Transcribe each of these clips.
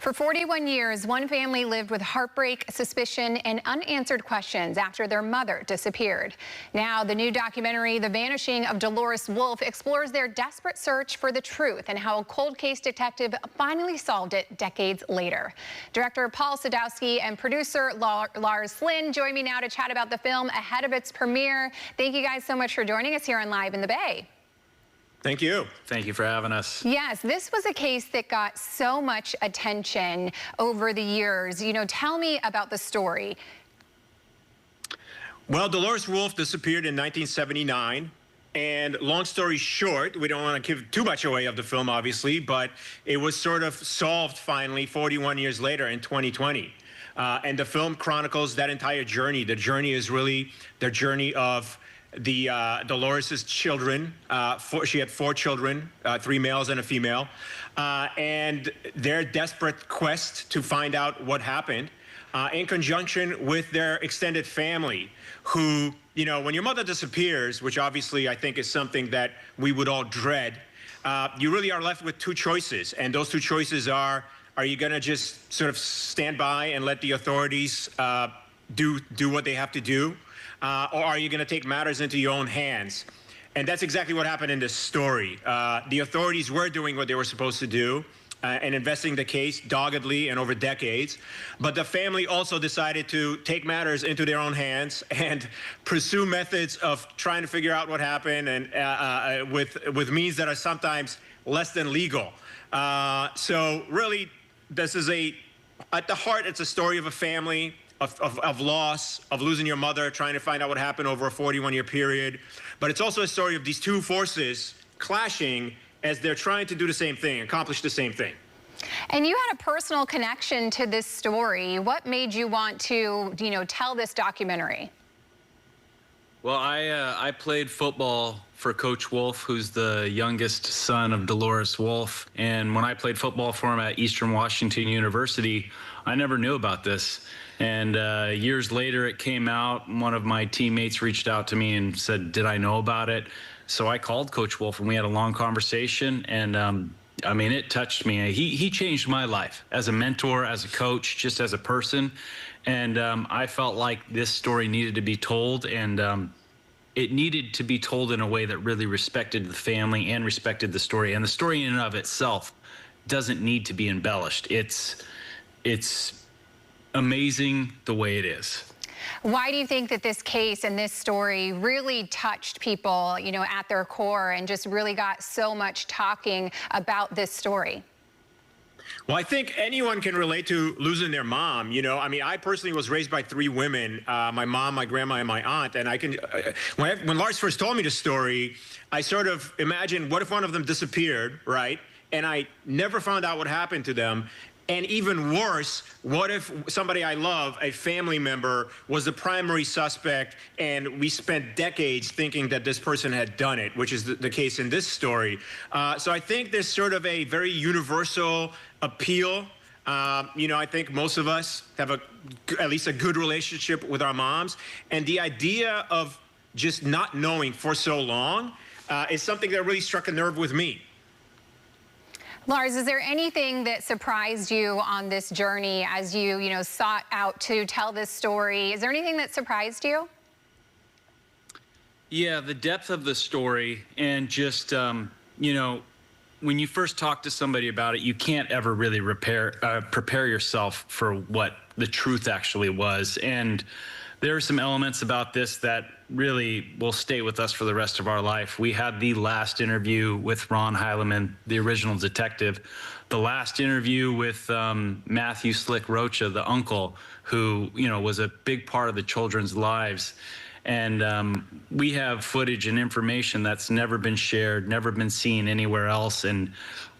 For 41 years, one family lived with heartbreak, suspicion, and unanswered questions after their mother disappeared. Now, the new documentary, The Vanishing of Dolores Wulff, explores their desperate search for the truth and how a cold case detective finally solved it decades later. Director Paul Sadowski and producer Lars Slind join me now to chat about the film ahead of its premiere. Thank you guys so much for joining us here on Live in the Bay. Thank you. Thank you for having us. Yes, this was a case that got so much attention over the years. Tell me about the story. Well, Dolores Wulff disappeared in 1979. And long story short, we don't want to give too much away of the film, obviously, but it was sort of solved finally 41 years later in 2020. And the film chronicles that entire journey. The journey is really the journey of Dolores's children. She had 4 children, 3 males and a female, and their desperate quest to find out what happened, in conjunction with their extended family, who, when your mother disappears, which obviously I think is something that we would all dread, you really are left with 2 choices, and those 2 choices are you going to just sort of stand by and let the authorities do what they have to do? Or are you going to take matters into your own hands? And that's exactly what happened in this story. The authorities were doing what they were supposed to do and investigating the case doggedly and over decades. But the family also decided to take matters into their own hands and pursue methods of trying to figure out what happened, and with means that are sometimes less than legal. So really, this is at the heart, it's a story of a family, of loss, of losing your mother, trying to find out what happened over a 41-year period. But it's also a story of these 2 forces clashing as they're trying to do the same thing, accomplish the same thing. And you had a personal connection to this story. What made you want to, tell this documentary? Well, I played football for Coach Wulff, who's the youngest son of Dolores Wulff. And when I played football for him at Eastern Washington University, I never knew about this. And years later, it came out. One of my teammates reached out to me and said, did I know about it? So I called Coach Wulff, and we had a long conversation. And I mean, it touched me. He changed my life as a mentor, as a coach, just as a person. And I felt like this story needed to be told, and it needed to be told in a way that really respected the family and respected the story. And the story in and of itself doesn't need to be embellished. It's amazing the way it is. Why do you think that this case and this story really touched people, at their core, and just really got so much talking about this story? Well, I think anyone can relate to losing their mom. I mean, I personally was raised by 3 women, my mom, my grandma, and my aunt. And I can, when Lars first told me the story, I sort of imagined, what if one of them disappeared, right? And I never found out what happened to them. And even worse, what if somebody I love, a family member, was the primary suspect, and we spent decades thinking that this person had done it, which is the case in this story. So I think there's sort of a very universal appeal. I think most of us have at least a good relationship with our moms. And the idea of just not knowing for so long is something that really struck a nerve with me. Lars, is there anything that surprised you on this journey as you, sought out to tell this story? Is there anything that surprised you? Yeah, the depth of the story, and just, when you first talk to somebody about it, you can't ever really prepare yourself for what the truth actually was. And there are some elements about this that really will stay with us for the rest of our life. We had the last interview with Ron Heilemann, the original detective, the last interview with Matthew Slick Rocha, the uncle, who, was a big part of the children's lives. And we have footage and information that's never been shared, never been seen anywhere else. And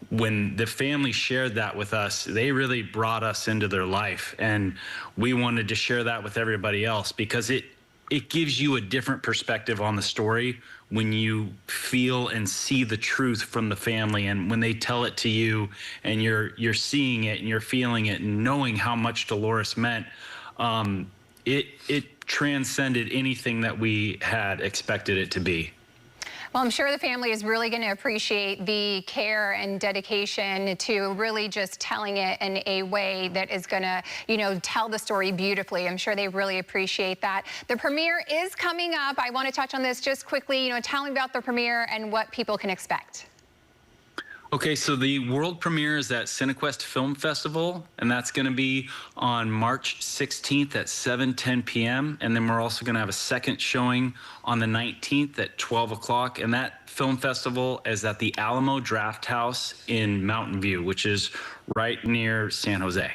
when the family shared that with us, they really brought us into their life. And we wanted to share that with everybody else, because it gives you a different perspective on the story when you feel and see the truth from the family, and when they tell it to you, and you're seeing it and you're feeling it and knowing how much Dolores meant. It transcended anything that we had expected it to be. Well, I'm sure the family is really going to appreciate the care and dedication to really just telling it in a way that is going to, tell the story beautifully. I'm sure they really appreciate that. The premiere is coming up. I want to touch on this just quickly. Tell me about the premiere and what people can expect. Okay, so the world premiere is at Cinequest Film Festival, and that's going to be on March 16th at 7:10 p.m. And then we're also going to have a second showing on the 19th at 12 o'clock. And that film festival is at the Alamo Draft House in Mountain View, which is right near San Jose.